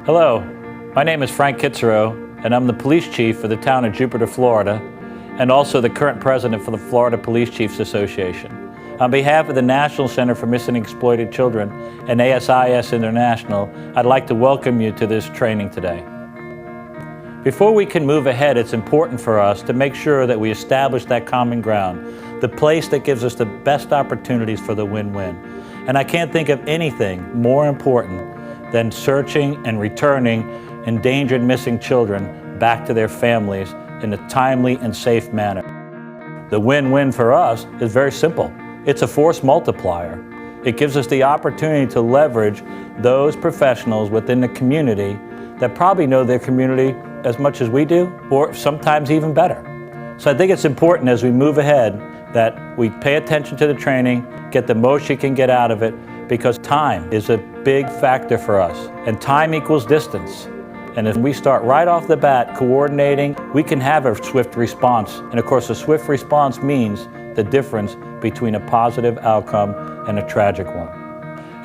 Hello, my name is Frank Kitzero, and I'm the police chief for the town of Jupiter, Florida, and also the current president for the Florida Police Chiefs Association. On behalf of the National Center for Missing and Exploited Children and ASIS International, I'd like to welcome you to this training today. Before we can move ahead, it's important for us to make sure that we establish that common ground, the place that gives us the best opportunities for the win-win. And I can't think of anything more important than searching and returning endangered missing children back to their families in a timely and safe manner. The win-win for us is very simple. It's a force multiplier. It gives us the opportunity to leverage those professionals within the community that probably know their community as much as we do, or sometimes even better. So I think it's important as we move ahead that we pay attention to the training, get the most you can get out of it, because time is a big factor for us, and time equals distance. And if we start right off the bat coordinating, we can have a swift response. And of course, a swift response means the difference between a positive outcome and a tragic one.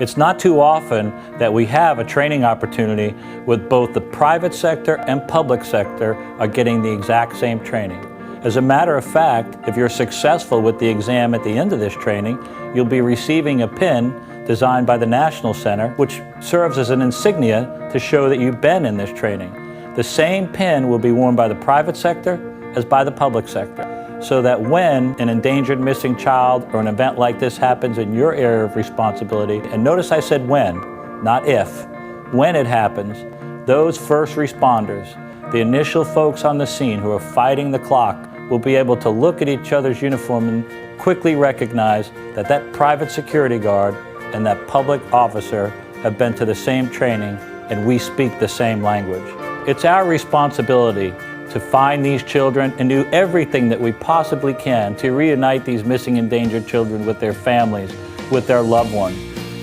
It's not too often that we have a training opportunity with both the private sector and public sector are getting the exact same training. As a matter of fact, if you're successful with the exam at the end of this training, you'll be receiving a pin designed by the National Center, which serves as an insignia to show that you've been in this training. The same pin will be worn by the private sector as by the public sector, so that when an endangered missing child or an event like this happens in your area of responsibility, and notice I said when, not if, when it happens, those first responders, the initial folks on the scene who are fighting the clock, will be able to look at each other's uniform and quickly recognize that that private security guard and that public officer have been to the same training and we speak the same language. It's our responsibility to find these children and do everything that we possibly can to reunite these missing endangered children with their families, with their loved ones.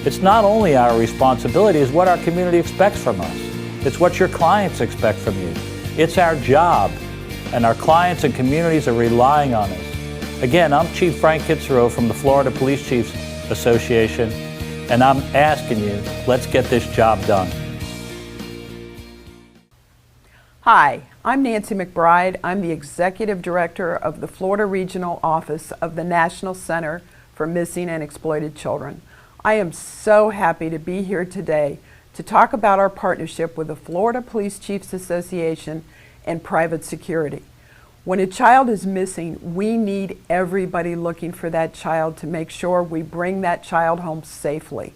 It's not only our responsibility, it's what our community expects from us. It's what your clients expect from you. It's our job, and our clients and communities are relying on us. Again, I'm Chief Frank Kitzero from the Florida Police Chiefs Association, and I'm asking you, let's get this job done. Hi, I'm Nancy McBride. I'm the Executive Director of the Florida Regional Office of the National Center for Missing and Exploited Children. I am so happy to be here today to talk about our partnership with the Florida Police Chiefs Association and private security. When a child is missing, we need everybody looking for that child to make sure we bring that child home safely.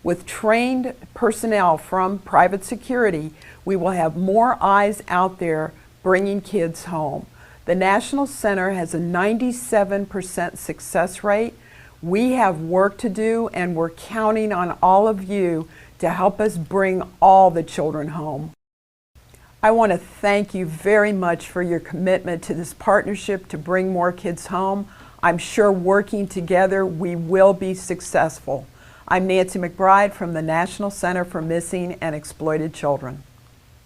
With trained personnel from private security, we will have more eyes out there bringing kids home. The National Center has a 97% success rate. We have work to do, and we're counting on all of you to help us bring all the children home. I want to thank you very much for your commitment to this partnership to bring more kids home. I'm sure working together we will be successful. I'm Nancy McBride from the National Center for Missing and Exploited Children.